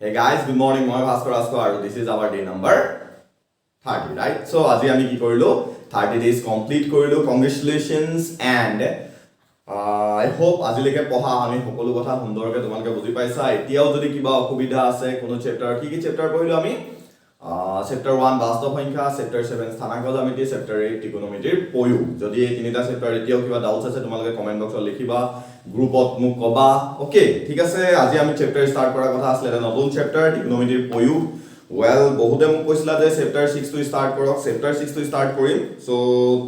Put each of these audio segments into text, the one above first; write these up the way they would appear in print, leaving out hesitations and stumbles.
Hey guys, good morning. Moi Bhaskar Asko and this is our day number 30, right? So আজি আমি কি কৰিলো 30 days complete কৰিলো. Congratulations and I hope আজিলৈকে পঢ়া আমি সকলো কথা সুন্দৰকৈ তোমালোকে বুজি পাইছা. এতিয়াও যদি কিবা অসুবিধা আছে কোনো চেপ্টাৰ কি চেপ্টাৰ পঢ়িলো আমি চেপ্টাৰ 1 বাস্তৱ সংখ্যা, চেপ্টাৰ 7 স্থানাংক জ্যামিতি, চেপ্টাৰ 8 ত্ৰিকোণমিতিৰ প্ৰয়োগ. যদি এই তিনিটা চেপ্টাৰ এতিয়াও কিবা ডাউটছ আছে তোমালোকে কমেন্ট বক্সত লিখিবা, গ্ৰুপত মোক কবা. ওকে, ঠিক আছে. আজি আমি চেপ্টাৰ ষ্টাৰ্ট কৰাৰ কথা আছিল এটা নতুন চেপ্টাৰ ত্ৰিকোণমিতিৰ প্ৰয়োগ. ওয়েল, বহুতে মোক কৈছিলা যে চেপ্টাৰ 6 টো ষ্টাৰ্ট কৰক. চেপ্টাৰ 6 টো ষ্টাৰ্ট কৰিম. সো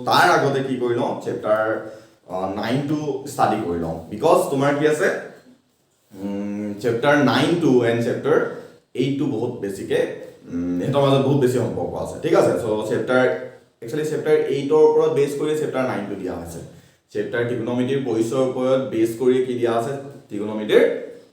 তাৰ আগতে কি কৰি লওঁ চেপ্টাৰ 9 টো ষ্টাডি কৰি লওঁ, বিকজ তোমাৰ কি আছে চেপ্টাৰ 9 টো এণ্ড চেপ্টাৰ 8 টো বহুত বেছিকে হেতৰ মাজত বহুত বেছি সম্পৰ্ক আছে. ঠিক আছে. সো চেপ্টাৰ একচুয়ালি চেপ্টাৰ 8 ৰ ওপৰত বেছ কৰি চেপ্টাৰ 9 টো দিয়া হৈছে. চেপ্টাৰ ত্ৰিকোণমিতিৰ পৰিচয়ৰ ওপৰত বেছ কৰি কি দিয়া আছে ত্ৰিকোণমিতিৰ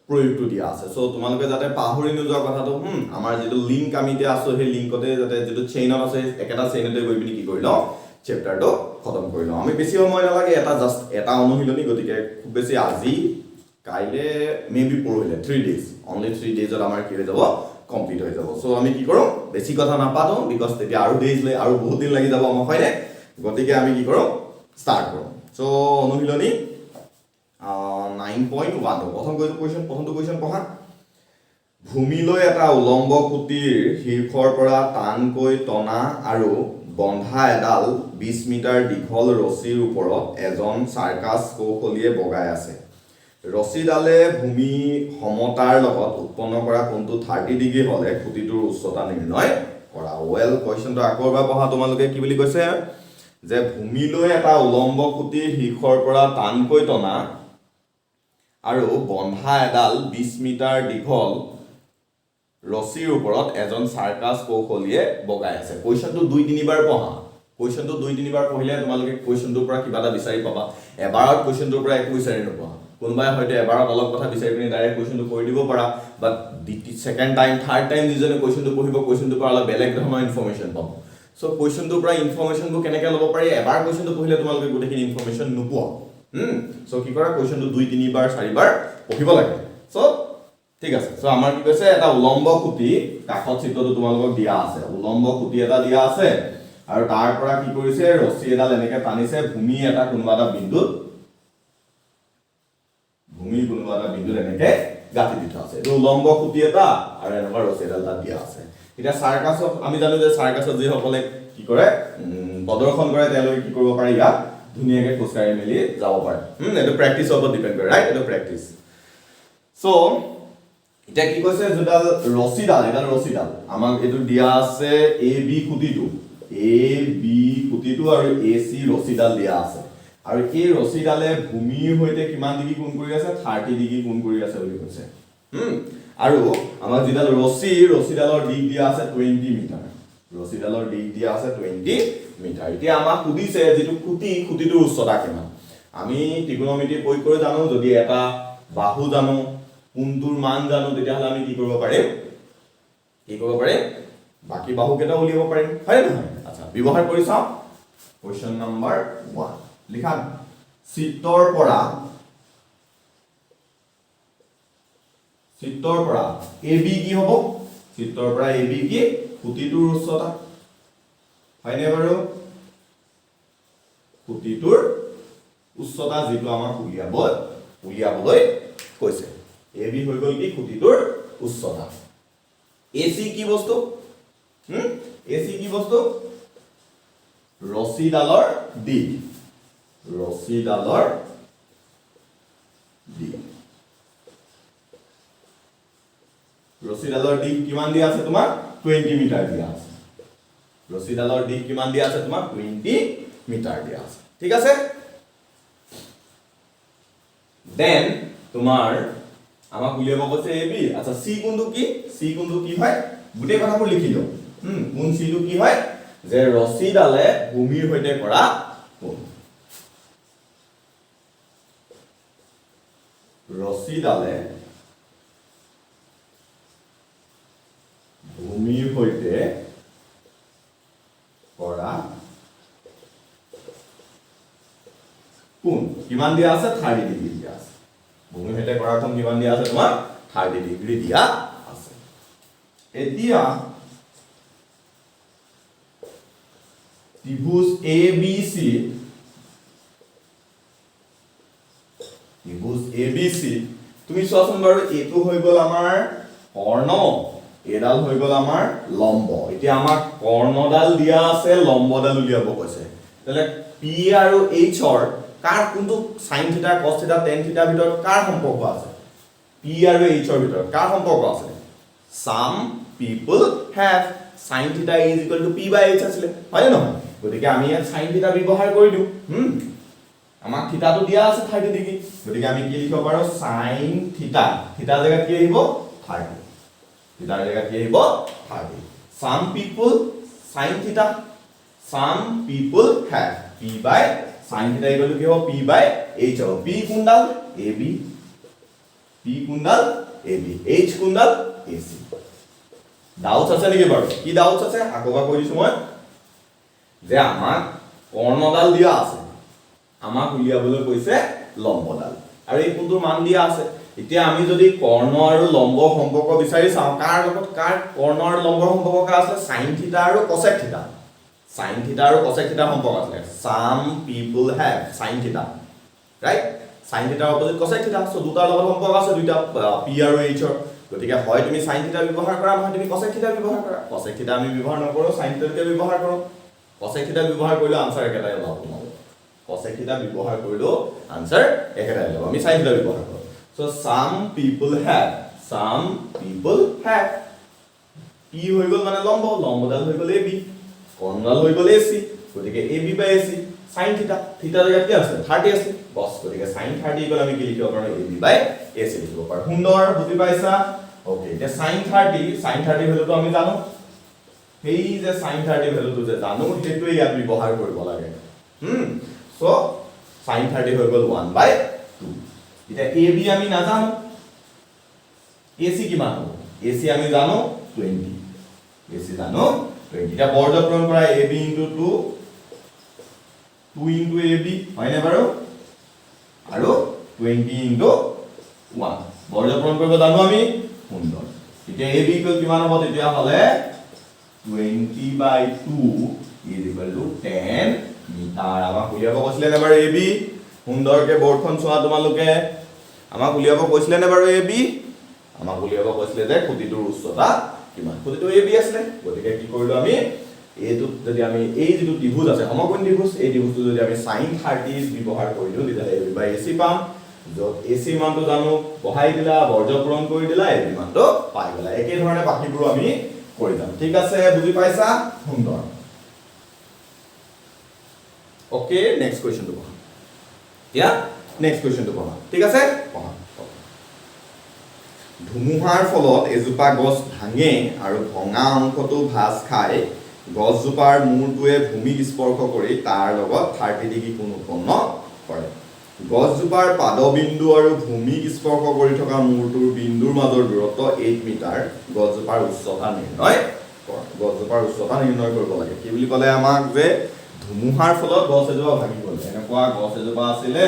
প্ৰয়োগটো দিয়া আছে. সো তোমালোকে যাতে পাহৰি নোযোৱা কথাটো আমাৰ যেটো লিংক আমি এতিয়া আছো সেই লিংকতে যাতে যেটো চেইনত আছে একেটা চেইনতে গৈ পিনি কি কৰি লওঁ চেপ্টাৰটো খতম কৰি লওঁ. আমি বেছি সময় নালাগে, এটা জাস্ট এটা অনুশীলনী, গতিকে খুব বেছি আজি কাইলে মেবি পৰহিলে 3 days অনলি 3 daysত আমাৰ কি হৈ যাব কমপ্লিট হৈ যাব. সো আমি কি কৰোঁ বেছি কথা নাপাতো, বিকজ তেতিয়া আৰু ডেইজ লৈ আৰু বহুত দিন লাগি যাব আমাৰ, হয়নে? গতিকে আমি কি কৰোঁ ষ্টাৰ্ট কৰোঁ. সো অনুশীলনী 9.1 প্ৰথমটো কুৱেশ্যন পঢ়া. ভূমিলৈ এটা উলম্ব খুঁটিৰ শীৰ্ষৰ পৰা টানকৈ টনা আৰু বন্ধা এডাল 20 মিটাৰ দীঘল ৰছীৰ ওপৰত এজন চাৰ্কাছ কৌশলীয়ে বগাই আছে. ৰছীডালে ভূমি সমতাৰ লগত উৎপন্ন কৰা কোণটো 30 ডিগ্ৰী হ'লে খুঁটিটোৰ উচ্চতা নিৰ্ণয় কৰা. ওয়েল, কুৱেশ্যনটো আকৌ এবাৰ পঢ়া. তোমালোকে কি বুলি কৈছে যে ভূমিলৈ এটা উলম্ব খুঁটিৰ শীৰ্ষৰ পৰা টানকৈ টনা আৰু বন্ধা এডাল 20 মিটাৰ দীঘল ৰছীৰ ওপৰত এজন চাৰ্কাছ কৌশলীয়ে বগাই আছে. কুৱেশ্যনটো 2-3 বাৰ পঢ়া. কুৱেশ্যনটো 2-3 বাৰ পঢ়িলে তোমালোকে কুৱেশ্যনটোৰ পৰা কিবা এটা বিচাৰি পাবা. এবাৰত কুৱেশ্যনটোৰ পৰা একো বিচাৰি নোপোৱা. কোনোবাই হয়তো এবাৰত অলপ কথা বিচাৰি পিনি ডাইৰেক্ট কুৱেশ্যনটো কৰি দিব পাৰা, বাট ছেকেণ্ড টাইম থাৰ্ড টাইম যিজনে কুৱেশ্যনটো পঢ়িব কুৱেশ্যনটোৰ পৰা অলপ বেলেগ ধৰণৰ ইনফৰমেশ্যন পাব. সো কুৱেশ্যনটোৰ পৰা ইনফৰমেশ্যনবোৰ কেনেকৈ ল'ব পাৰি, এবাৰ কুৱেশ্যনটো পঢ়িলে তোমালোকে গোটেইখিনি ইনফৰমেশ্যন নোপোৱা. সো কি কৰা কুৱেশ্যনটো 2-3 বাৰ 4 বাৰ পঢ়িব লাগে. সো ঠিক আছে. সো আমাৰ কি কৈছে এটা উলম্ব খুঁটি, কাষত চিত্ৰটো তোমালোকক দিয়া আছে, উলম্ব খুঁটি এটা দিয়া আছে আৰু তাৰ পৰা কি কৰিছে ৰছী এডাল এনেকৈ টানিছে ভূমি কোনোবা এটা বিন্দুত এনেকৈ গাঁঠি দি থোৱা আছে. এইটো উলম্ব খুঁটি এটা আৰু এনেকুৱা ৰছী এডাল তাত দিয়া আছে. এতিয়া চাৰ্কাছত আমি জানো যে চাৰ্কাছত যিসকলে কি কৰে প্ৰদৰ্শন কৰে তেওঁলোকে কি কৰিব পাৰে ইয়াত ধুনীয়াকৈ খোজকাঢ়ি মেলি যাব পাৰে. এইটো প্ৰেক্টিছৰ ওপৰত ডিপেণ্ড কৰে, ৰাইট? এইটো প্ৰেক্টিছ. সো এতিয়া কি কৈছে যেডাল ৰছীডাল আমাক এইটো দিয়া আছে এ বি খুঁটিটো আৰু এ চি ৰছীডাল দিয়া আছে আৰু এই ৰছীডালে ভূমিৰ সৈতে কিমান ডিগ্ৰী কোণ কৰি আছে 30 ডিগ্ৰী কোণ কৰি আছে বুলি কৈছে. আৰু আমাক যিডাল ৰছীডালৰ দিক দিয়া আছে 20 মিটাৰ. ৰছীডালৰ দিক দিয়া আছে 20 মিটাৰ. এতিয়া আমাক সুধিছে যিটো খুঁটিটোৰ উচ্চতা কিমান. আমি ত্ৰিকোণমিতি প্ৰয়োগ কৰি জানো, যদি এটা বাহু জানো কোণটোৰ মান জানো তেতিয়াহ'লে আমি কি কৰিব পাৰিম বাকী বাহু কেইটা উলিয়াব পাৰিম, হয় নহয়? আচ্ছা, ব্যৱহাৰ কৰি চাওঁ. কুৱেশ্যন নম্বৰ 1 লিখা চিত্ৰৰ পৰা AB কি হ'ব? চিত্ৰৰ পৰা AB কি খুঁটিটোৰ উচ্চতা, হয়নে বাৰু? খুঁটিটোৰ উচ্চতা যিটো আমাক উলিয়াবলৈ কৈছে. AB হৈ গ'ল কি খুঁটিটোৰ উচ্চতা. AC কি বস্তু? ৰছীডালৰ দিক. ৰছীডালৰ দিক কিমান দিয়া আছে তোমাৰ 20 মিটাৰ দিয়া আছে. ৰছীডালৰ দিক কিমান দিয়া আছে তোমাৰ 20 মিটাৰ দিয়া আছে. ঠিক আছে. দেন তোমাৰ আমাক উলিয়াব কৈছে AB. আচ্ছা, C কোণটো কি হয় গোটেই কথাবোৰ লিখি দিওঁ. কোণ C টো কি হয় যে ৰছীডালে ভূমিৰ সৈতে কৰা কোণ. ৰছীডালে ভূমিৰ সৈতে কৰা কোণ কিমান দিয়া আছে 30 ডিগ্ৰী দিয়া আছে. ভূমিৰ সৈতে কৰা কোণ কিমান দিয়া আছে তোমাৰ 30 ডিগ্ৰী দিয়া আছে. এতিয়া ত্ৰিভুজ ABC তুমি চোৱাচোন বাৰু এইটো হৈ গ'ল আমাৰ কৰ্ণ এডাল হৈ গ'ল আমাৰ লম্ব এতিয়া আমাক কৰ্ণডাল দিয়া আছে লম্বডাল উলিয়াব কৈছে তাহলে P আৰু H ৰ কাৰ কোনটো sin θ cos θ tan θ ভিতৰত কাৰ সম্পৰ্ক আছে P আৰু H ৰ ভিতৰত কাৰ সম্পৰ্ক আছে some people have sin θ is equal to P by H আছিলে হয় নে নহয় গতিকে আমি ইয়াত sin θ ব্যৱহাৰ কৰি দিও আমাক থিতাটো দিয়া আছে 30 ডিগ্ৰী গতিকে আমি কি লিখিব পাৰো sin θ থিতাৰ জায়গাত কি আহিব 30 থিতাৰ জায়গাত কি আহিব 30 some people sin θ some people have P by sin θ equal to কি হ'ব P by H হ'ব P কোনডাল AB P কোনডাল AB H কোনডাল AC doubts আছে নেকি বাৰু কি ডাউটছ আছে আকবা কৈ দিছো মই যে আমাক কৰ্ণডাল দিয়া আছে আমাক উলিয়াবলৈ কৈছে লম্বডাল আৰু এই কোনটোৰ মান দিয়া আছে এতিয়া আমি যদি কৰ্ণ আৰু লম্ব সম্পৰ্ক বিচাৰি চাও কাৰ লগত কাৰ কৰ্ণ আৰু লম্বৰ সম্পৰ্ক কাৰ আছে sin θ আৰু cosec θ sin θ আৰু cosec θ সম্পৰ্ক আছে some people have sin θ right sin θ opposite cosec θ so দুটাৰ লগত সম্পৰ্ক আছে দুটা P আৰু H ৰ গতিকে হয় তুমি sin θ ব্যৱহাৰ কৰা নহয় তুমি cosec θ ব্যৱহাৰ কৰা cosec θ আমি ব্যৱহাৰ নকৰো sin θ কে ব্যৱহাৰ কৰো cosec θ ব্যৱহাৰ কৰিলে আনসাৰ একেটাই ওলাব তোমালোকৰ cosec θ ব্যৱহাৰ কৰিলে আনসাৰ একেটাই ওলাব আমি sin θ ব্যৱহাৰ কৰো so some people have P হৈ গ'ল মানে লম্ব লম্বডাল হৈ গ'ল AB কৰ্ণডাল হৈ গ'ল AC গতিকে AB by AC sin θ θ জায়গাত কি আছে 30 আছে বস গতিকে sin 30 ইকুয়াল আমি কি লিখিব পাৰো AB by AC লিখিব পাৰো সুন্দৰ বুজি পাইছা ওকে এতিয়া sin 30 ভ্যালুটো আমি জানো এই যে sin 30 ভ্যালুটো যে জানো হেতুই ইয়াত ব্যৱহাৰ কৰিব লাগে সো sin 30 হৈ গ'ল 1/2 এটা AB আমি নাজানো AC কিমান হ'ব AC আমি জানো 20 AC জানো 20 এটা বৰ্গপূৰণ কৰা AB * 2 2 * AB হয় না বাৰু আৰু 20 * 1 বৰ্গপূৰণ কৰিব জানো আমি সুন্দৰ এতিয়া AB কিমান হ'ব তেতিয়া হলে 20/2 = 10 মিটাৰ আমাক উলিয়াব কৈছিলে নে বাৰু AB সুন্দৰকে বৰ্ডখন চোৱা তোমালোকে আমাক উলিয়াব কৈছিলে নে বাৰু AB আমাক উলিয়াব কৈছিলে যে খুঁটিটোৰ উচ্চতা কিমান খুঁটিটো AB আছিলে গতিকে কি কৰিলো আমি এইটো যদি আমি এই যেটো ত্ৰিভুজ আছে সমকোণী ত্ৰিভুজ এই ত্ৰিভুজটো যদি আমি sin 30 ব্যৱহাৰ কৰিলো তেতিয়া AB by AC পাম যত AC মানটো জানো বহাই দিলা বৰ্গপূৰণ কৰি দিলা AB মানটো পাই গলা একে ধৰণে বাকিবোৰ আমি কৰি যাম ঠিক আছে বুজি পাইছা সুন্দৰ ওকে নেক্সট কোৱেশ্চনটো পঢ়া এতিয়া নেক্সট কোৱেশ্চনটো পঢ়া ঠিক আছে পঢ়া ধুমুহাৰ ফলত এজোপা গছ ভাঙে আৰু ভঙা অংশটো ভাঁজ খায় গছজোপাৰ মূৰটোৱে ভূমিক স্পৰ্শ কৰি তাৰ লগত 30 ডিগ্ৰী কোণ উৎপন্ন কৰে গছজোপাৰ পাদবিন্দু আৰু ভূমিক স্পৰ্শ কৰি থকা মূৰটোৰ বিন্দুৰ মাজৰ দূৰত্ব 8 মিটাৰ গছজোপাৰ উচ্চতা নিৰ্ণয় কৰা গছজোপাৰ উচ্চতা নিৰ্ণয় কৰিব লাগে কি বুলি ক'লে আমাক যে ধুমুহাৰ ফলত গছ এজোপা ভাঙি গ'ল এনেকুৱা গছ এজোপা আছিলে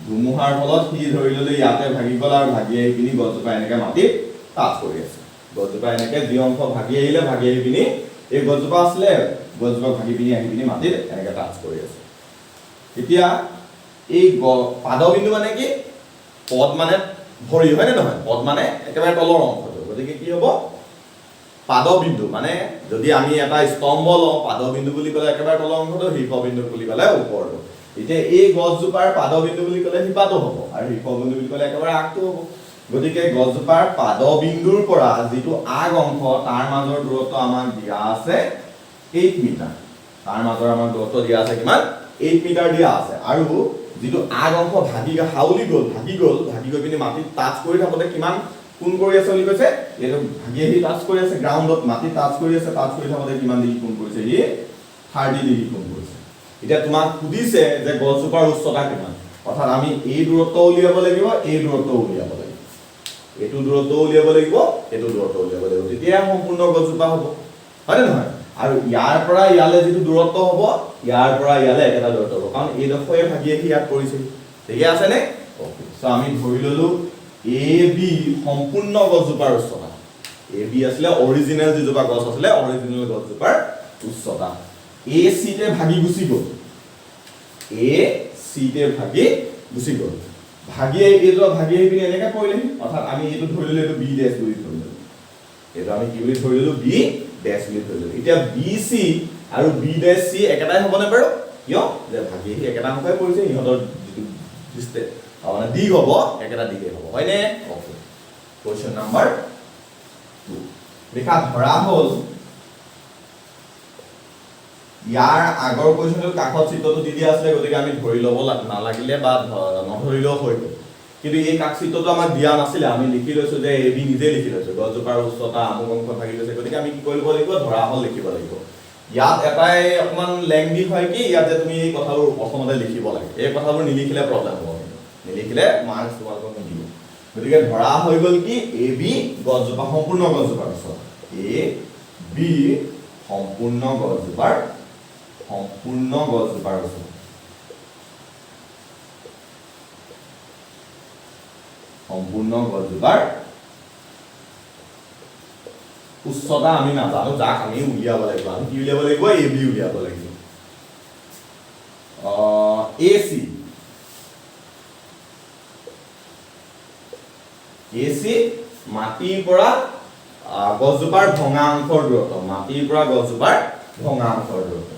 ধুমুহাৰ ফলত কি ধৰি ললে ইয়াতে ভাগি গ'ল আৰু ভাগি আহি পিনি গছজোপা এনেকে মাটিত টাচ কৰি আছে গছজোপা এনেকে যি অংশ ভাগি আহিলে ভাগি আহি পিনি এই গছজোপা আছিলে গছজোপা ভাগি পিনি আহি পিনি মাটিত এনেকে টাচ কৰি আছে এতিয়া এই পাদবিন্দু মানে কি পদ মানে ভৰি হয় নে নহয় পদ মানে একেবাৰে তলৰ অংশটো গতিকে কি হ'ব পাদবিন্দু মানে যদি আমি এটা স্তম্ভ লওঁ পাদবিন্দু বুলি ক'লে একেবাৰে তলৰ অংশটো শীৰ্ষবিন্দু বুলি ক'লে ওপৰটো এতিয়া এই গছজোপাৰ পাদবিন্দু বুলি ক'লে শিপাটো হ'ব আৰু শীৰ্ষবিন্দু বুলি ক'লে একেবাৰে আগটো হ'ব গতিকে গছজোপাৰ পাদবিন্দুৰ পৰা যেটো আগ অংশ তাৰ মাজৰ দূৰত্ব আমাক দিয়া আছে 8 মিটাৰ তাৰ মাজৰ আমাৰ দূৰত্ব দিয়া আছে কিমান 8 মিটাৰ দিয়া আছে আৰু যেটো আগ অংশ ভাগি গৈ পিনি মাটিত টাচ কৰি থাকোতে কিমান কোণ কৰি আছে বুলি কৈছে এটো ভাগি আহি টাচ কৰি আছে গ্ৰাউণ্ডত মাটি টাচ কৰি আছে টাচ কৰি থাকোতে কিমান ডিগ্ৰী কোণ কৰিছে ই 30 ডিগ্ৰী কোণ কৰিছে এতিয়া তোমাক সুধিছে যে গছজোপাৰ উচ্চতা কিমান অৰ্থাৎ আমি এই দূৰত্ব উলিয়াব লাগিব এই দূৰত্ব উলিয়াব লাগিব এটো দূৰত্ব উলিয়াব লাগিব এটো দূৰত্ব উলিয়াব লাগিব তেতিয়া সম্পূৰ্ণ গছজোপা হ'ব হয় নহয় আৰু ইয়াৰ পৰা ইয়ালে যেটো দূৰত্ব হ'ব ইয়াৰ পৰা ইয়ালে এটা দূৰত্ব হ'ব কাৰণ এই দফয়ে ভাগি আহি ইয়াত পৰিছে ঠিক আছে নে ওকে সো আমি ধৰি ললো AB সম্পূৰ্ণ গছজোপাৰ উচ্চতা এ বি আছিলে অৰিজিনেল যিজোপা গছ আছিলে অৰিজিনেল গছজোপাৰ উচ্চতা এ সি তে ভাগি গুচি গ'ল এ সি তে ভাগি গুচি গ'ল ভাগি এইটো ভাগি আহি পিনে এনেকৈ পৰিলে অৰ্থাৎ আমি এইটো ধৰি ললো এইটো বি ডেছ বুলি ধৰিলো এইটো আমি কি বুলি ধৰি ললো বি ডেছ বুলি ধৰি ললো এতিয়া বি সি আৰু বি ডেছ সি একেটাই হ'বনে বাৰু কিয় যে ভাগি আহি একেটা সংখ্যাই পৰিছে ইহঁতৰ যিটো ডিষ্টেন্স মানে দিগ হ'ব একেটা দিগেই হ'ব হয়নে ওকে কোৱেশ্চন নাম্বাৰ 2 লিখা ধৰা হ'ল ইয়াৰ আগৰ কোৱেশ্চনটো কাষত চিত্ৰটো দি দিয়া আছিলে গতিকে আমি ধৰি ল'ব নালাগিলে বা নধৰিলেও হৈ গ'ল কিন্তু এই কাষ চিত্ৰটো আমাক দিয়া নাছিলে আমি লিখি লৈছো যে এ বি নিজে লিখি লৈছো গছজোপাৰ উচ্চতা আমুক অংশ ভাগি লৈছে গতিকে আমি কি কৰিব লাগিব ধৰা হ'ল লিখিব লাগিব ইয়াত এটাই অকমান লেংদি হয় কি ইয়াত যে তুমি এই কথাবোৰ প্ৰথমতে লিখিব লাগে এই কথাবোৰ নিলিখিলে প্ৰব্লেম হ'ব নিলিখিলে মাৰ্কছ তোমালোকক নিদিব গতিকে ধৰা হৈ গ'ল কি এ বি গছজোপা সম্পূৰ্ণ গছজোপাৰ উচ্চতা এ বি সম্পূৰ্ণ গছজোপাৰ উচ্চতা সম্পূৰ্ণ গছজোপাৰ উচ্চতা আমি নাজানো যাক আমি উলিয়াব লাগিব আমি কি উলিয়াব লাগিব এ বি উলিয়াব লাগিব এ সি মাটিৰ পৰা গছজোপাৰ ভঙা অংশৰ দূৰত্ব মাটিৰ পৰা গছজোপাৰ ভঙা অংশৰ দূৰত্ব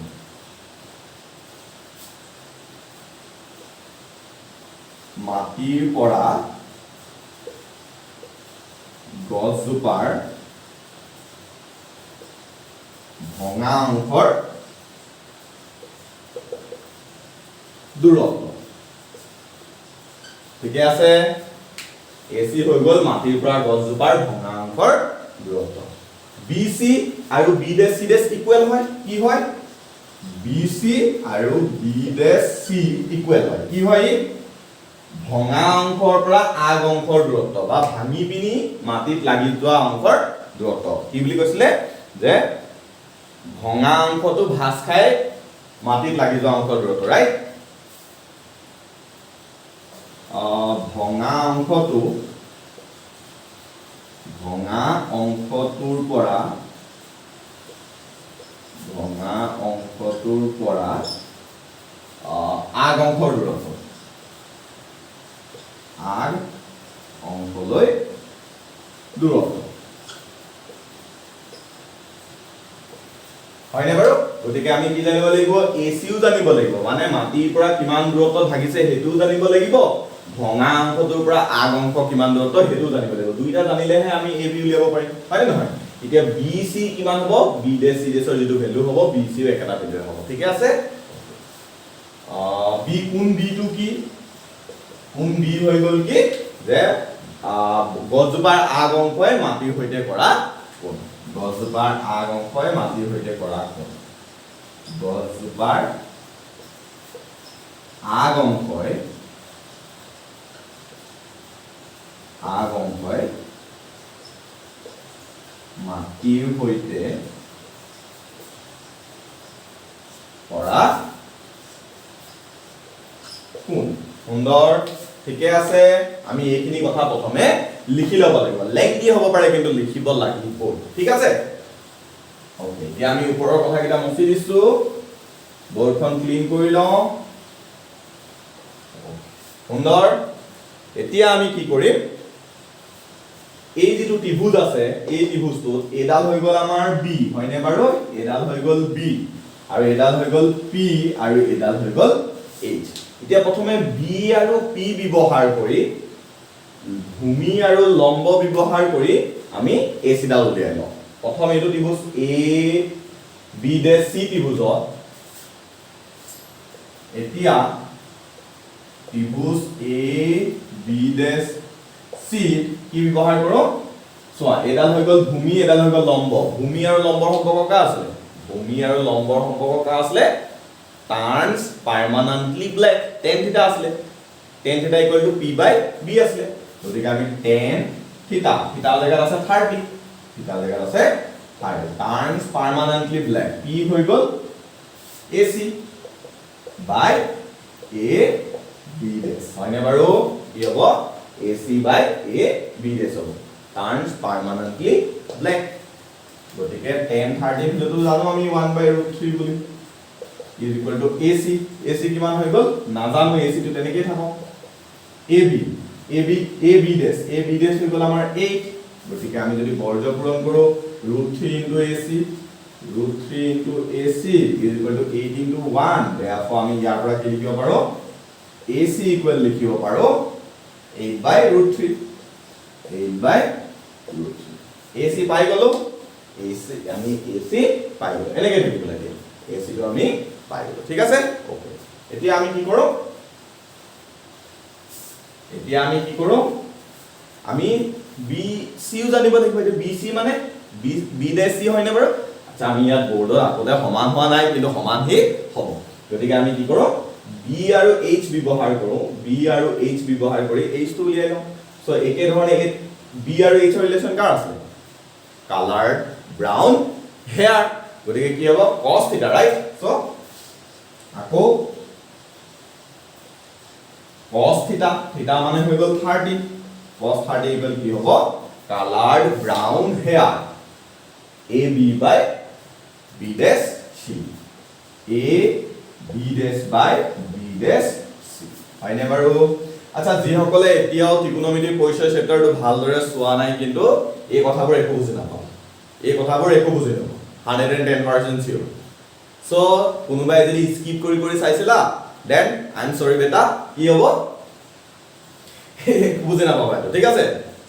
মাটিৰ পৰা গছজোপাৰ ভঙা অংশৰ দূৰত্ব ঠিকে আছে এসি হৈ গ'ল মাটিৰ পৰা গছজোপাৰ ভঙা অংশৰ দূৰত্ব বিসি আৰু বি ডেশ সি ডেশ ইকুৱেল হয় কি হয় বিসি আৰু বি ডেশ সি ইকুৱেল হয় কি হয় ভঙা অংশৰ পৰা আগ অংশৰ দূৰত্ব বা ভাঙি পিনি মাটিত লাগি যোৱা অংশৰ দূৰত্ব কি বুলি কৈছিলে যে ভঙা অংশটো ভাঁজ খাই মাটিত লাগি যোৱা অংশৰ দূৰত্ব ৰাইট ভঙা অংশটোৰ পৰা আগ অংশৰ দূৰত্ব আগ অংশলৈ দূৰত্ব হয়নে বাৰু গতিকে আমি কি জানিব লাগিব এসিও জানিব লাগিব মানে মাটিৰ পৰা কিমান দূৰত্ব ভাগিছে হেতুও জানিব লাগিব ভঙা অংশটোৰ পৰা আগ অংশ কিমান দূৰত্ব হেতুও জানিব লাগিব দুইটা জানিলেহে আমি এ বি উলিয়াব পাৰিম হয়নে নহয় এতিয়া বি সি কিমান হ'ব বি ডেশ সি ডেশৰ যিটো ভ্যালু হ'ব বি সিও একেটা ভ্যালু হ'ব ঠিক আছে বি কোন বি টু কি কোন বি হৈ গ'ল কি যে গছজোপাৰ আগ অংশই মাটিৰ সৈতে কৰা কোণ গছজোপাৰ আগ অংশই মাটিৰ সৈতে কৰা কোণ গছজোপাৰ আগ অংশই মাটিৰ সৈতে কৰা কোণ সুন্দৰ ঠিকে আছে আমি এইখিনি কথা প্ৰথমে লিখি ল'ব লাগিব লেংদি হ'ব পাৰে কিন্তু লিখিব লাগিব ঠিক আছে ওকে এতিয়া আমি ওপৰৰ কথাকেইটা মুছি দিছো বৰ্ডখন ক্লিন কৰি লওঁ সুন্দৰ এতিয়া আমি কি কৰিম এই যিটো ত্ৰিভুজ আছে এই ত্ৰিভুজটোত এডাল হৈ গ'ল আমাৰ বি হয়নে বাৰু এডাল হৈ গ'ল বি আৰু এডাল হৈ গ'ল পি আৰু এডাল হৈ গ'ল এইচ এতিয়া প্ৰথমে বি আৰু পি ব্যৱহাৰ কৰি ভূমি আৰু লম্ব ব্যৱহাৰ কৰি আমি এসি ডাল উলিয়াই লওঁ প্ৰথম এইটো ত্ৰিভুজ এ বি ডেশ সি ত্ৰিভুজত এতিয়া ত্ৰিভুজ এ বি ডেশ সি কি ব্যৱহাৰ কৰো চোৱা এডাল হৈ গ'ল ভূমি এডাল হৈ গ'ল লম্ব ভূমি আৰু লম্বৰ সম্পৰ্ক কা আছে ভূমি আৰু লম্বৰ সম্পৰ্ক কা আছে turns permanently black tan theta asle tan theta equal to p by b asle gotike ami tan theta jagar ase 30 theta jagar ase 30 turns permanently black p hoi gol ac by a b dash hoine baru ki hobo ac by a b dash hobo turns permanently black গতিকে tan 30 ভ্যালুটো জানো আমি 1/√3 বুলি is equal to AC AC কিমান হৈ গল নাজানো AC টো তেনেকৈ থাকো AB dash হৈ গল আমাৰ 8 গতিকে আমি যদি বৰ্গ পূৰণ কৰো √3 into AC is equal to 8 into 1 therefore আমি ইয়াৰ পৰা কি লিখিব পাৰো AC equal লিখিব পাৰো 8/√3 AC পাই গলো AC আমি AC পাই গলো এনেকৈ লিখিব লাগে AC টো আমি পাই গলো ঠিক আছে ওকে এতিয়া আমি কি কৰো আমি BC ও জানিব লাগিব যে BC মানে B dash C হয় না বাৰু আচ্ছা আমি ইয়াত বৰ্ডৰ আগতে সমান হোৱা নাই কিন্তু সমান হে হ'ব গতিকে আমি কি কৰো B আৰু H ব্যৱহাৰ কৰি H টো উলিয়াই লওঁ সো একে ধৰণে B আৰু H ৰ ৰিলেচন কাৰ আছে কালাৰ ব্ৰাউন হেয়াৰ গতিকে কি হ'ব cos থিটা ৰাইট সো আকৌ cos থিটা মানে হৈ গল 30 cos 30 ইকুৱেল কি হ'ব coloured brown hair AB by B dash C B dash by B dash C হয়নে বাৰু আচ্ছা যি সকলে এতিয়াও ত্ৰিকোণমিতিৰ পৰিচয় চেপ্টাৰটো ভালদৰে চোৱা নাই কিন্তু এই কথাবোৰ একো বুজি নাপাব 110% sure সো কোনোবাই যদি স্কিপ কৰি চাইছিলা দেন আই এম সৰি বেটা কি হ'ব বুজি নাপাবা ঠিক আছে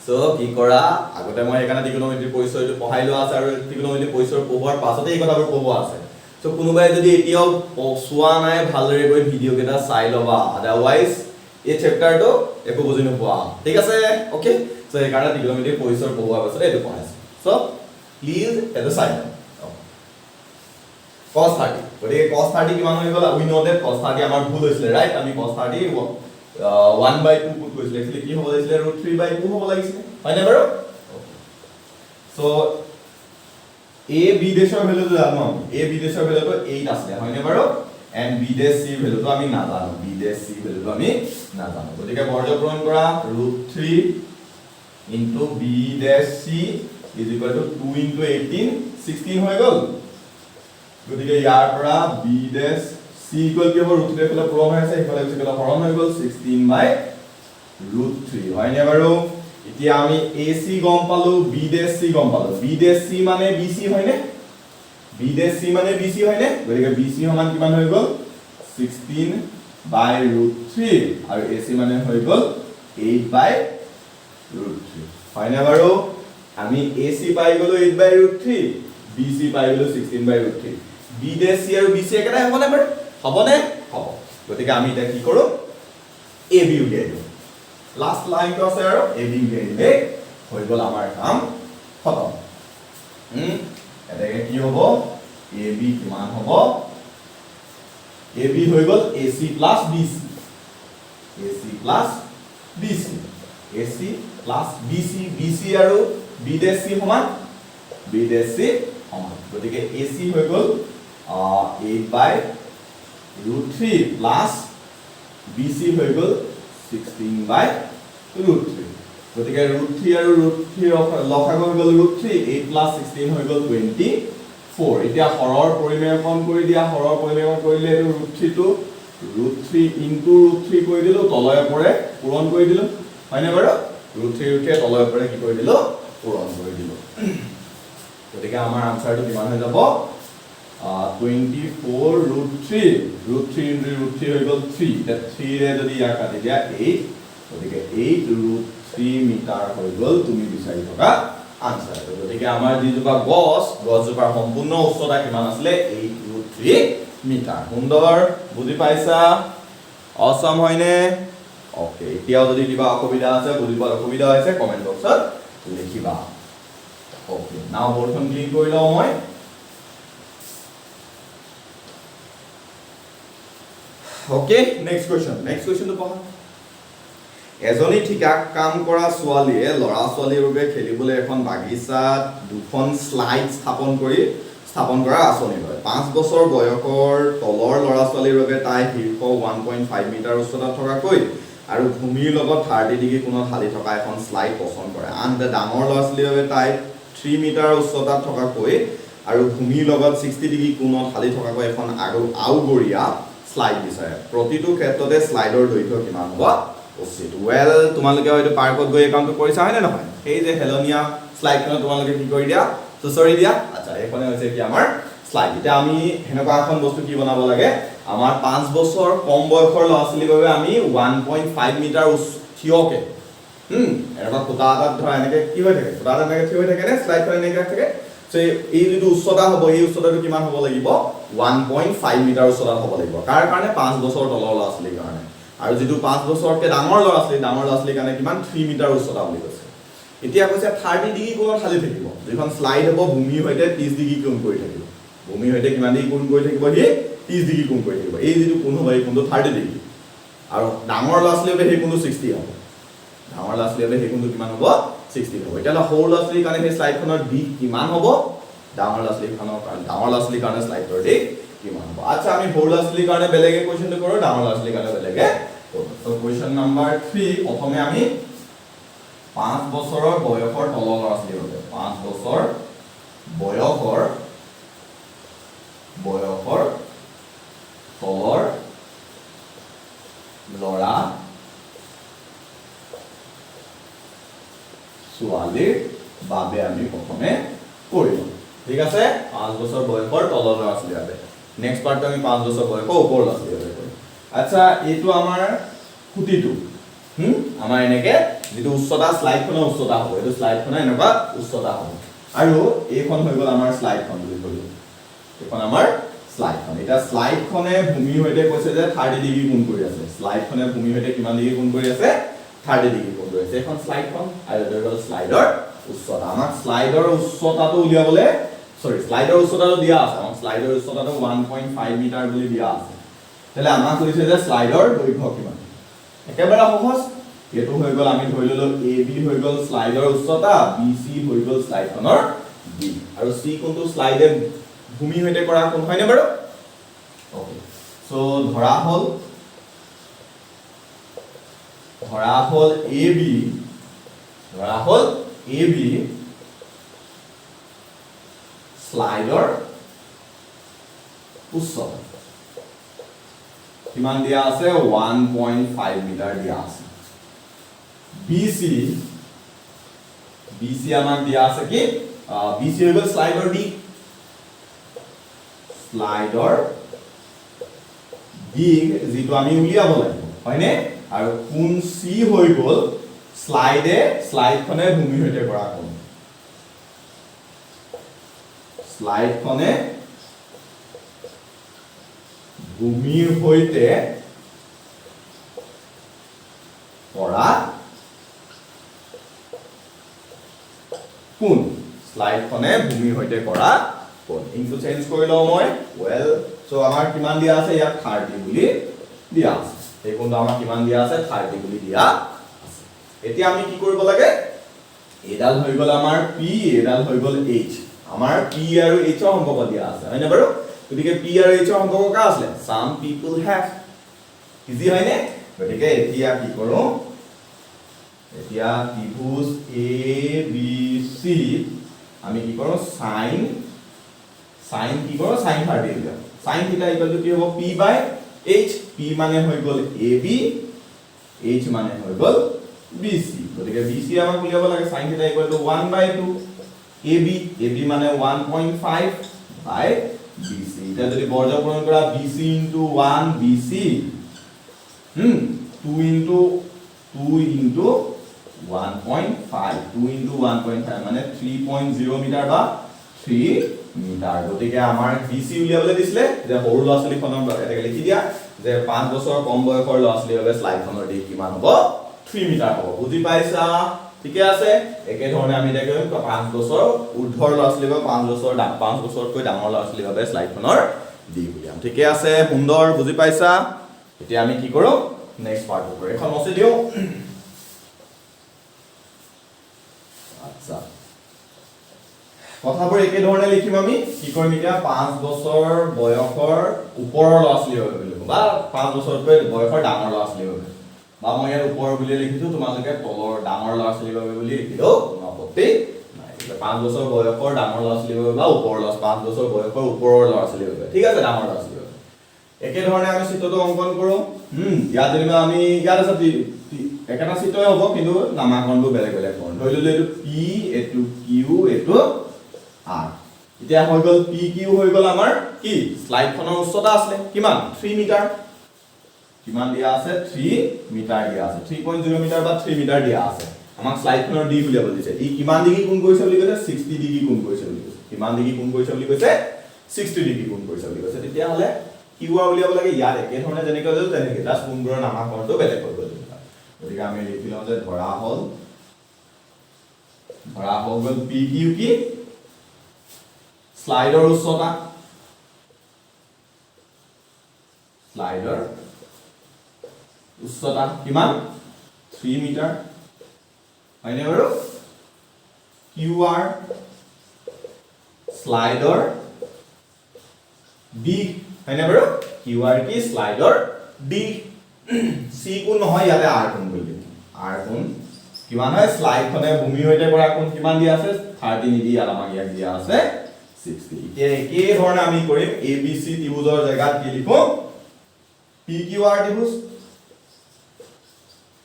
সো কি কৰা আগতে মই এখানে ত্ৰিকোণমিতিৰ পৰিচয়টো পঢ়াই লোৱা আছে আৰু ত্ৰিকোণমিতিৰ পৰিচয় পঢ়োৱাৰ পাছতে এই কথাবোৰ পঢ়ব আছে সো কোনোবাই যদি এতিয়াও চোৱা নাই ভালদৰে গৈ ভিডিও কেটা চাই লবা আদাৰৱাইজ এই চেপ্টাৰটো একো বুজি নোপোৱা ঠিক আছে ওকে সো এই কাৰণে ত্ৰিকোণমিতিৰ পৰিচয় পঢ়োৱাৰ পাছতে এইটো পঢ়াইছো সো প্লিজ এটা চাই cos 30 গতিকে cos 30 কিমান হৈ গল উই নো দ্যাট cos 30 আমাৰ ভুল হৈছিল ৰাইট আমি cos 30 1/2 পুট কৰিছিল একচুয়ালি কি হ'ব লাগিছিল √3/2 হ'ব লাগিছিল হয় না বাৰু সো a b দেশৰ ভ্যালুটো জানো a b দেশৰ ভ্যালুটো 8 আছে হয় না বাৰু and b dash c ভ্যালুটো আমি নাজানো গতিকে বৰ্গ পূৰণ কৰা √3 into b dash c is equal to 2 into 18 16 হৈ গল গতিকে ইয়াৰ পৰা b dash c equal কি হ'ব √3 ফালে পূৰণ হৈ আছে ইফালে কিটা হৰণ হৈ গল 16/√3 হয় নে বাৰু এতিয়া আমি ac গম পালো b dash c গম পালো b dash c মানে bc হয় নে গতিকে bc সমান কিমান হৈ গল 16/√3 আৰু ac মানে হৈ গল 8/√3 হয় নে বাৰু আমি ac পাই গলো 8/√3 bc পাই গলো 16/√3 b dash c আৰু bc একেটাই হ'ব না বাৰু হ'ব গতিকে আমি এটা কি কৰো ab উলিয়াই দিও লাষ্ট লাইনটো আছে আৰু ab উলিয়াই দিলে হৈ গল আমাৰ কাম খতম এটাকে কি হ'ব ab কিমান হ'ব ab হৈ গল ac plus bc bc আৰু b dash c সমান গতিকে ac হৈ গল 8/√3 plus bc হৈ গল 16/√3 গতিকে √3 আৰু √3 লসাগু হৈ গল √3 8 plus 16 হৈ গল 24 এতিয়া হৰৰ পৰিমেয়কৰণ কৰি দিয়া হৰৰ পৰিমেয়কৰণ কৰিলে এটো √3 টো √3 into √3 কৰি দিলো তলয়ে পৰে পূৰণ কৰি দিলো হয়নে বাৰু √3 তলয়ে পৰে কি কৰি দিলো পূৰণ কৰি দিলো গতিকে আমাৰ আনসাৰটো কিমান হৈ যাব 24√3 into √3 হৈ গল 3 that 3 ৰে যদি ইয়াক কাটি দিয়া 8 গতিকে 8√3 মিটাৰ হৈ গল তুমি বিচাৰি থকা আনসাৰ গতিকে আমাৰ যিজোপা গছজোপাৰ সম্পূৰ্ণ উচ্চতা কিমান আছিল 8√3 মিটাৰ সুন্দৰ বুজি পাইছা অসম হয়নে ওকে এতিয়াও যদি কিবা অসুবিধা আছে বুজিব অসুবিধা হৈছে কমেন্ট বক্সত লিখিবা ওকে নাও বৰ্ডখন ক্লিক কৰি লও মই ওকে নেক্সট কোৱেশ্চন তো পঢ়া এজনী ঠিকা কাম কৰা ছোৱালীয়ে লৰা ছোৱালীৰ বাবে খেলিবলৈ এখন বাগিচাত দুখন স্লাইড স্থাপন কৰা আঁচনি লয় 5 বছৰ বয়সৰ তলৰ লৰা ছোৱালীৰ বাবে তাই শীৰ্ষ 1.5 মিটাৰ উচ্চতা থকাকৈ আৰু ভূমিৰ লগত 30 ডিগ্ৰী কোণত হালি থকা এখন স্লাইড পছন্দ কৰে আনহাতে ডাঙৰ ল'ৰা ছোৱালীৰ বাবে তাই 3 মিটাৰ উচ্চতাত থকাকৈ আৰু ভূমিৰ লগত 60 ডিগ্ৰী কোণত হালি থকাকৈ এখন আউগৰীয়া স্লাইড বিচাৰে প্ৰতিটো ক্ষেত্ৰতে স্লাইডৰ দৈৰ্ঘ্য কিমান হ'ব উচিত ওয়েল তোমালোকে হয়তো পাৰ্কত গৈ এই কামটো কৰিছা হয় নে নহয় এই যে হেলনিয়া স্লাইডখন তোমালোকে কি কৰি দিয়া চুচৰি দিয়া আচ্ছা এইখনে হৈছে কি আমাৰ স্লাইড এটা আমি হেনেকুৱা এখন বস্তু কি বনাব লাগে আমাৰ 5 বছৰ কম বয়সৰ ল'ৰা ছোৱালীৰ বাবে আমি 1.5 মিটাৰ থিয়কে এনেকুৱা কোটা এটাত ধৰা এনেকে কি হৈ থাকে কোটা এটা এনেকে থিয় হৈ থাকে নে স্লাইডখন এনেকে থাকে সো এই যিটো উচ্চতা হ'ব এই উচ্চতাটো কিমান হ'ব লাগিব 1.5 মিটাৰ উচ্চতা হ'ব লাগিব কাৰ কাৰণে 5 বছৰ তলৰ ল'ৰা ছোৱালীৰ কাৰণে আৰু যেটো 5 বছৰতকৈ ডাঙৰ ল'ৰা ছোৱালীৰ কাৰণে কিমান 3 মিটাৰ উচ্চতা বুলি কৈছে এতিয়া কৈছে 30 ডিগ্ৰী কোণত হালি থাকিব যিখন স্লাইড হ'ব ভূমিৰ সৈতে 30 ডিগ্ৰী কোণ কৰি থাকিব ভূমিৰ সৈতে কিমান ডিগ্ৰী কোণ কৰি থাকিব হি 30 ডিগ্ৰী কোণ কৰি থাকিব এই যেটো কোণ হ'ব এই কোণটো 30 ডিগ্ৰী আৰু ডাঙৰ ল'ৰা ছোৱালীৰ বাবে এই কোণটো 60 হ'ব ডাঙৰ ল'ৰা ছোৱালীৰ বাবে এই কোণটো কিমান হ'ব 60 হ'ব এতিয়া সৰু ল'ৰা ছোৱালীৰ কাৰণে এই স্লাইডখনৰ দিক কিমান হ'ব ডাঙৰ ল'ৰা ছোৱালীৰ কাৰণে স্লাইডৰ দিক কিমান হ'ব আচ্ছা আমি সৰু ল'ৰা ছোৱালীৰ কাৰণে বেলেগে কোৱেশ্চনটো কৰো ডাঙৰ ল'ৰা ছোৱালীৰ কাৰণে বেলেগে তো কোৱেশ্চন নম্বৰ 3 প্ৰথমে আমি 5 বছৰৰ বয়সৰ তলৰ ল'ৰা ছোৱালীৰ বাবে 5 বছৰ বয়সৰ তলৰ ল'ৰা ছোৱালীৰ বাবে আমি প্ৰথমে কৰিম ঠিক আছে 5 বছৰ বয়সৰ তলৰ ল'ৰা ছোৱালীৰ বাবে নেক্সট পাৰ্ট আমি 5 বছৰ বয়সৰ ওপৰ ল'ৰা ছোৱালীৰ বাবে কৰিম আচ্ছা এইটো আমাৰ খুঁটিটো আমাৰ এনেকে যেটো উচ্চতা স্লাইডখনৰ উচ্চতা হ'ব এইটো স্লাইডখনৰ এনেকুৱা উচ্চতা হ'ব আৰু এইখন হৈ গ'ল আমাৰ স্লাইডখন বুলি ক'লো এইখন আমাৰ স্লাইডখন এটা স্লাইডখনে ভূমিৰ সৈতে কৈছে যে 30 ডিগ্ৰী কোণ কৰি আছে স্লাইডখনে ভূমিৰ সৈতে কিমান ডিগ্ৰী কোণ কৰি আছে 30 ডিগ্ৰী কোণ কৰি আছে এখন স্লাইডখন আৰু এইটো হ'ল স্লাইডৰ উচ্চতা আমাক স্লাইডৰ উচ্চতাটো উলিয়াবলে স্লাইডৰ উচ্চতাটো দিয়া আছে আমাক স্লাইডৰ উচ্চতাটো 1.5 মিটাৰ বুলি দিয়া আছে তেলে আমাক কৈছে যে স্লাইডৰ দৈৰ্ঘ্য কিমান একেবাৰে সহজ এটো হৈ গ'ল আমি ধৰি ললো AB হৈ গ'ল স্লাইডৰ উচ্চতা BC হৈ গ'ল স্লাইডখনৰ দিক আৰু C কোনটো স্লাইডে ভূমি হৈতে কৰা কোন হয়নে বাৰু ওকে সো ধৰা হল AB স্লাইডৰ উচ্চতা কিমান দিয়া আছে 1.5 মিটাৰ দিয়া আছে BC আমাক দিয়া আছে কি BC হৈ গ'ল স্লাইডৰ দিক যেটো আমি উলিয়াব লাগিব হয়নে আৰু কোন C হৈ গ'ল স্লাইডখনে ভূমি হৈতে কৰা কোন স্লাইডখনে ভূমিৰ হৈতে কৰা কোন স্লাইডখনে ভূমিৰ হৈতে কৰা কোন ইনটু চেঞ্জ কৰি লও মই ওয়েল সো আমাৰ কিমান দিয়া আছে ইয়াত 30 বুলি দিয়া আছে এই কোনটো আমাৰ কিমান দিয়া আছে 30 বুলি দিয়া আছে এতিয়া আমি কি কৰিব লাগে এডাল হৈ গ'ল আমাৰ P এডাল হৈ গ'ল H আমাৰ P আৰু H ৰ সম্পৰ্ক দিয়া আছে হয়নে বাৰু গতিকে P আৰু H ৰ সম্পৰ্ক কা আছে some people have ইজি হয়নে গতিকে এতিয়া কি কৰো এতিয়া ত্ৰিভুজ ABC আমি কি কৰো sin কি কৰো sin 30 লিখো sin θ ইকুৱেল টু কি হ'ব P বাই H P মানে হৈ গ'ল AB H মানে হৈ গ'ল BC গতিকে BC আমাক উলিয়াব লাগে sin θ ইকুৱেল টু 1/2 AB মানে 1.5 বাই BC এটা যদি বৰ্গপূৰণ কৰা BC * 1 BC 2 * 1.5 2 * 1.5 মানে 3.0 মিটাৰ বা 3 মিটাৰ গতিকে আমাৰ BC উলিয়াবলৈ দিছিলে যে সৰু ল'ৰা ছোৱালীখনৰ বাবে এটা লিখি দিয়া যে 5 বছৰ কম বয়সৰ ল'ৰা ছোৱালীৰ বাবে স্লাইডখনৰ দিক কিমান হ'ব 3 মিটাৰ হ'ব বুজি পাইছা ঠিকে আছে একে ধৰণে আমি এটা কৰিম 5 বছৰ উৰ্ধৰ ল'ৰা ছোৱালীৰ বাবে 5 বছৰতকৈ ডাঙৰ ল'ৰা ছোৱালীৰ বাবে স্লাইডখনৰ দিক উলিয়াম ঠিকে আছে সুন্দৰ বুজি পাইছা এতিয়া আমি কি কৰো নেক্সট পাৰ্ট কৰো এখন মচি দিও আচ্ছা কথাবোৰ একে ধৰণে লিখিম আমি কি কৰিম এতিয়া 5 বছৰ বয়সৰ ওপৰৰ ল'ৰা ছোৱালীৰ বাবে লিখো বা 5 বছৰতকৈ বয়সৰ ডাঙৰ ল'ৰা ছোৱালীৰ বাবে বা মই ইয়াৰ ওপৰ বুলি লিখিছো তোমালোকে তলৰ ডাঙৰ ল'ৰা ছোৱালীৰ বাবে বুলি লিখিলেও কোনো আপত্তি নাই 5 বছৰ বয়সৰ ডাঙৰ ল'ৰা ছোৱালীৰ বাবে বা ওপৰৰ 5 বছৰ বয়সৰ ওপৰৰ ল'ৰা ছোৱালীৰ বাবে ঠিক আছে ডাঙৰ ল'ৰা ছোৱালীৰ বাবে একে ধৰণে আমি চিত্ৰটো অংকন কৰো ইয়াত যেনিবা আমি ইয়াত আছে একেটা চিত্ৰই হ'ব কিন্তু নামাকৰণটো বেলেগ বেলেগ কৰণ ধৰি ললো এটো p এটো q এটো r এতিয়া হৈ গল p q হৈ গল আমাৰ কি স্লাইডখনৰ উচ্চতা আছে কিমান 3 মিটাৰ কিমান দিয়া আছে 3 মিটাৰ দিয়া আছে 3.0 মিটাৰ বা 3 মিটাৰ দিয়া আছে আমাক স্লাইডখনৰ d বুলি বলিছে ই কিমান ডিগ্ৰী কোণ কৰিছে বুলি কৈছে 60 ডিগ্ৰী কোণ কৰিছে বুলি কৈছে কিমান ডিগ্ৰী কোণ কৰিছে বুলি কৈছে 60 ডিগ্ৰী কোণ কৰিছে বুলি কৈছে তেতিয়া হলে কিউআৰ উলিয়াব লাগে ইয়াত একে ধৰণে যেনেকৈ হ'ল তেনেকৈ জাস্ট কোণবোৰৰ নামাকৰণটো বেলেগ হৈ গ'ল গতিকে আমি লিখি লওঁ যে ধৰা হ'ল গ'ল পি কিউ কি স্লাইডৰ উচ্চতা কিমান 3 মিটাৰ হয়নে বাৰু কিউআৰ স্লাইডৰ d হয়নে বাৰু কিউআৰ কি স্লাইডৰ d c কোণ নহয় ইয়াতে r কোণ বুলি r কোণ কিমান হয় স্লাইডখনে ভূমি হৈতে কৰা কোণ কিমান দিয়া আছে 30 নিদি আৰু আমাক ইয়াক দিয়া আছে 60 এতিয়া একে ধৰণে আমি কৰিম abc ত্ৰিভুজৰ জায়গাত কি লিখো pqr ত্ৰিভুজ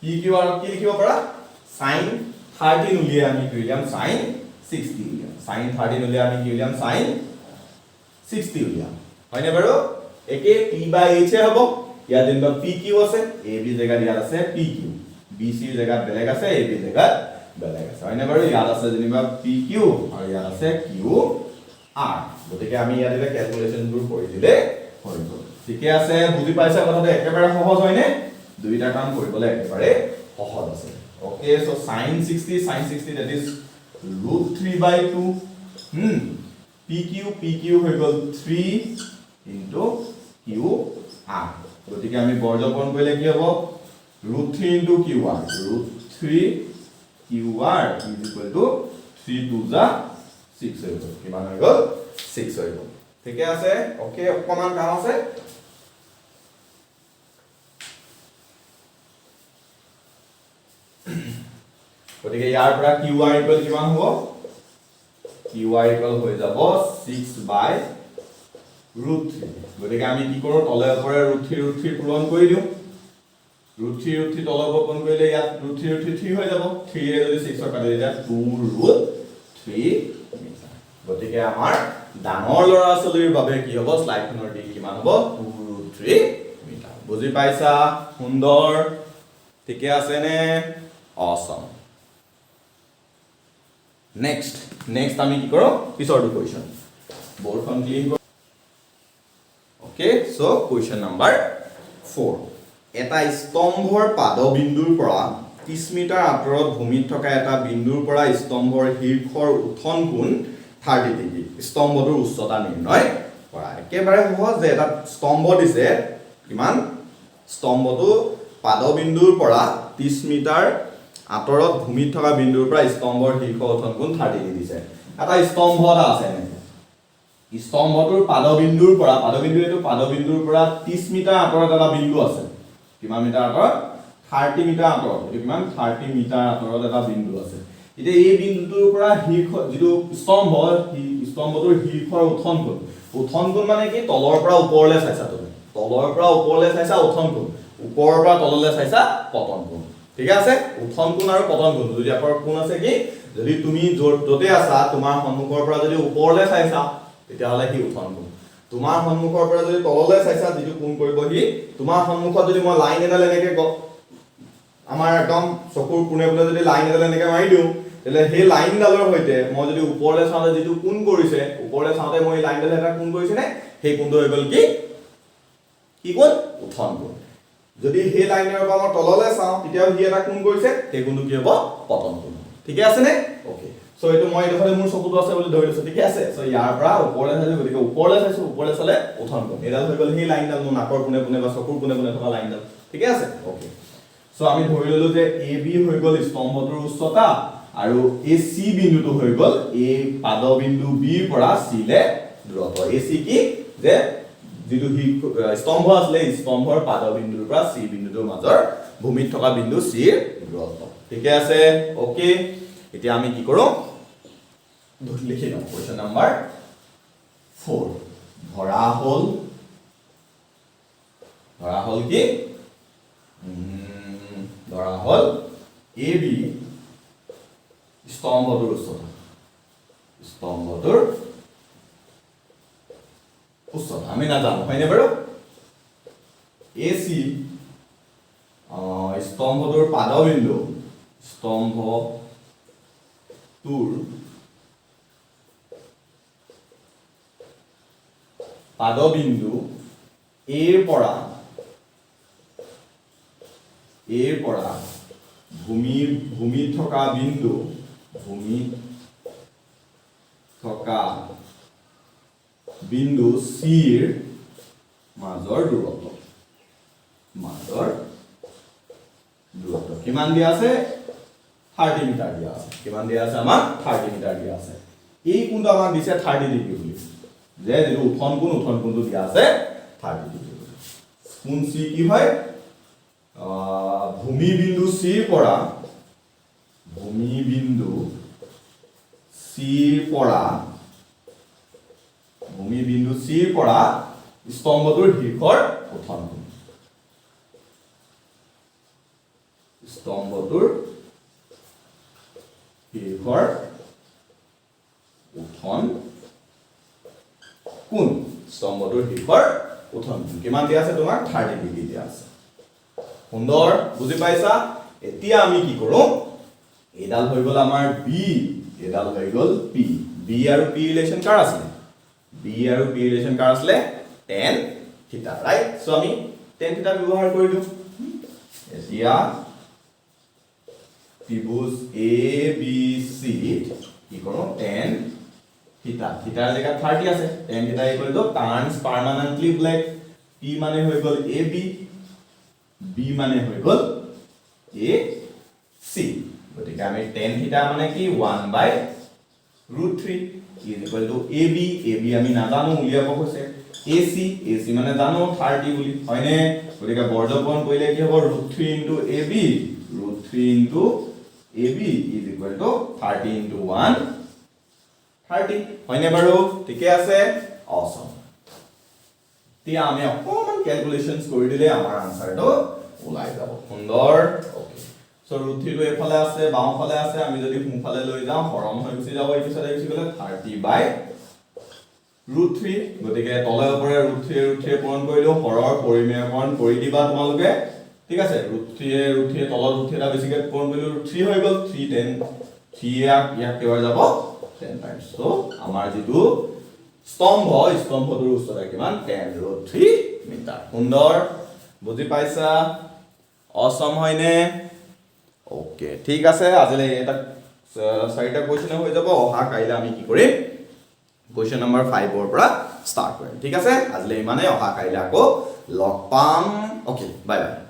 pqr কি লিখিব পাৰা sin 30 উলিয়াই আমি কি উলিয়াম sin 60 উলিয়াম sin 30 উলিয়াই আমি কি উলিয়াম sin 60 উলিয়াম হয়নে বাৰু একে p বাই h হ'ব ইয়াত যেনিবা pq আছে ab জায়গাত ইয়াত আছে pq bc জায়গাত বেলেগ আছে ab জায়গাত বেলেগ আছে হয়নে বাৰু ইয়াত আছে যেনিবা pq আৰু ইয়াত আছে qr গতিকে আমি ইয়াত এটা ক্যালকুলেশনবোৰ কৰি দিলে হৈ গ'ল ঠিকে আছে বুজি পাইছা কথাটো একেবাৰে সহজ হয়নে দুইটা কাম কৰিবলৈ একেবাৰে সহজ আছে okay so sin 60 that is √3/2 pq হৈ গ'ল 3 into qr গতিকে আমি বৰ্গকৰণ কৰিলে কি হ'ব √3 into qr √3 qr is equal to 3 to the 6 হৈ গ'ল কিমান হৈ গ'ল 6 হৈ গ'ল ঠিকে আছে ওকে অকমান কাম আছে গতিকে ইয়াৰ পৰা qr ইকুৱেল কিমান হ'ব qr ইকুৱেল হৈ যাব 6/√3 গতিকে আমি কি কৰো তলে ওপৰে √3 পূৰণ কৰি দিও √3 তলে ওপৰ পূৰণ কৰিলে ইয়াত √3 হৈ যাব 3 ৰে যদি 6 কাটি দিয়া 2√3 মিটাৰ গতিকে আমাৰ ডাঙৰ ল'ৰা ছোৱালীৰ বাবে কি হ'ব স্লাইডখনৰ d কিমান হ'ব 2√3 মিটাৰ বুজি পাইছা সুন্দৰ ঠিকে আছে নে awesome next আমি কি কৰো পিছৰটো কোৱেশ্চন বৰ্ডখন ক্লিন কৰো ওকে সো কোৱেশ্চন নম্বৰ 4 এটা স্তম্ভৰ পাদবিন্দুৰ পৰা 30 মিটাৰ আঁতৰত ভূমিত থকা এটা বিন্দুৰ পৰা স্তম্ভৰ শীৰ্ষৰ উত্থন কোণ 30 ডিগ্ৰী স্তম্ভটোৰ উচ্চতা নিৰ্ণয় কৰা একেবাৰে সহজ যে এটা স্তম্ভ দিছে কিমান স্তম্ভটো পাদবিন্দুৰ পৰা 30 মিটাৰ আঁতৰত ভূমিত থকা বিন্দুৰ পৰা স্তম্ভৰ শীৰ্ষ উত্থন কোণ 30 ডিগ্ৰী দিছে এটা স্তম্ভ এটা আছে স্তম্ভটোৰ পাদবিন্দুৰ পৰা পাদবিন্দুৰ পৰা 30 মিটাৰ আঁতৰত এটা বিন্দু আছে কিমান মিটাৰ আঁতৰত 30 মিটাৰ আঁতৰত এটো কিমান 30 মিটাৰ আঁতৰত এটা বিন্দু আছে এতিয়া এই বিন্দুটোৰ পৰা শীৰ্ষ যেটো স্তম্ভটোৰ শীৰ্ষৰ উত্থন কোণ মানে কি তলৰ পৰা ওপৰলৈ চাইছা তুমি তলৰ পৰা ওপৰলৈ চাইছা উত্থন কোণ ওপৰৰ পৰা তললৈ চাইছা পতন কোণ ঠিক আছে উত্থন কোণ আৰু পতন কোণ দুই আকৰ কোণ আছে কি যদি তুমি যতে আছা তোমাৰ সন্মুখৰ পৰা যদি ওপৰলৈ চাইছা তেতিয়া হলে কি উত্থন কোণ তোমাৰ সন্মুখৰ পৰা যদি তললৈ চাইছা যেটো কোণ কৰিব কি তোমাৰ সন্মুখত যদি মই লাইন এডাল এনেকে আমাৰ একদম চকুৰ কোণে কোণে যদি লাইন এডাল এনেকে মাৰি দিও তেলে হে লাইন ডালৰ হৈতে মই যদি ওপৰলৈ চাওতে যেটো কোণ কৰিছে ওপৰলৈ চাওতে মই লাইন ডালে এটা কোণ কৰিছে নে সেই কোণটো হৈ গল কি কোণ উত্থন কোণ যদি হে লাইনৰ পৰা মই তললৈ চাও তেতিয়া হি এটা কোণ কৰিছে সেই কোণটো কি হ'ব পতন কোণ ঠিক আছে নে ওকে সো এটো মই দেখলে মোৰ চকুটো আছে বুলি ধৰি লৈছো ঠিক আছে সো ইয়াৰ পৰা ওপৰলৈ চাইছো গতিকে ওপৰলৈ চাইছো ওপৰলৈ চালে উত্থন কোণ এডাল হৈ গল হি লাইন ডাল মোৰ নাকৰ কোণে কোণে বা চকুৰ কোণে কোণে থকা লাইন ডাল ঠিক আছে ওকে সো আমি ধৰি ললো যে AB হৈ গল স্তম্ভটোৰ উচ্চতা আৰু AC বিন্দুটো হৈ গল এই পাদবিন্দু B ৰ পৰা C লে দূৰত্ব AC কি যে যেটো স্তম্ভ আছিলে স্তম্ভৰ পাদবিন্দুৰ পৰা C বিন্দুটোৰ মাজৰ ভূমিত থকা বিন্দু C ৰ দূৰত্ব ঠিকে আছে ওকে এতিয়া আমি কি কৰো লিখি লওঁ কোৱেশ্চন নাম্বাৰ 4 ধৰা হল কি ধৰা হল AB স্তম্ভটোৰ উচ্চতা আমি নাজানো হয়নে বাৰু AC স্তম্ভটোৰ পাদবিন্দু A ৰ পৰা ভূমি থকা বিন্দু C ৰ মাজৰ দূৰত্ব কিমান দিয়া আছে 30 মিটাৰ দিয়া আছে কিমান দিয়া আছে আমাৰ 30 মিটাৰ দিয়া আছে এই কোণটো আমাক দিছে 30 ডিগ্ৰী বুলি যে যেটো উঠন কোণটো দিয়া আছে 30 ডিগ্ৰী কোণ C কি হয় ভূমি বিন্দু C ৰ পৰা স্তম্ভটোৰ শীৰ্ষৰ উঠন কোণ কিমান দিয়া আছে তোমাৰ 30 ডিগ্ৰী দিয়া আছে সুন্দৰ বুজি পাইছা এতিয়া আমি কি কৰো এডাল হৈ গল আমাৰ B এডাল হৈ গল P B আৰু P ৰিলেচন কাৰ আছে tan থিটা ৰাইট সো আমি tan থিটা ব্যৱহাৰ কৰিলো এতিয়া ত্ৰিভুজ ABC কি কৰো tan থিটাৰ জেগাত 30 আছে tan থিটা ইকুৱেল টু টাৰ্নস পাৰ্মানেন্টলি ব্লেক P মানে হৈ গল AB B মানে হৈ গল AC গতিকে আমি tan থিটা মানে কি 1/√3 is equal to AB আমি নাজানো উলিয়াব কৈছে AC মানে জানো 30 বুলি হয়নে গতিকে বৰ্গপূৰণ কৰিলে কি হ'ব √3 * AB is equal to 30 * 1 30 হয়নে বাৰু ঠিকে আছে awesome এতিয়া আমি অকমান ক্যালকুলেশনস কৰি দিলে আমাৰ আনসাৰটো ওলাই যাব সুন্দৰ ওকে সো √3 টো এফালে আছে বাওঁফালে আছে আমি যদি সোঁফালে লৈ যাওঁ হৰণ হৈ গুচি যাব এই পিছতে গুচি গলে 30/√3 গতিকে তলে ওপৰে √3 পূৰণ কৰিলো হৰৰ পৰিমেয়কৰণ কৰি দিবা তোমালোকে ঠিক আছে √3 তলত √3 এটা বেছিকে পূৰণ কৰিলো 3 হৈ গল 3 10 3 ইয়াক কেৱৰ যাব 10 টাইমছ সো আমাৰ যেটো স্তম্ভটোৰ উচ্চতা কিমান 10√3 মিটাৰ সুন্দৰ বুজি পাইছা অসম হয়নে ওকে ঠিক আছে আজিলৈ এটা চাৰিটা কোৱেশ্চন হৈ যাব অহা কাইলে আমি কি কৰিম কোৱেশ্চন নম্বৰ 5 ৰ পৰা ষ্টাৰ্ট কৰিম ঠিক আছে আজিলৈ ইমানে অহা কাইলে আকৌ লগ পাম ওকে বাই বাই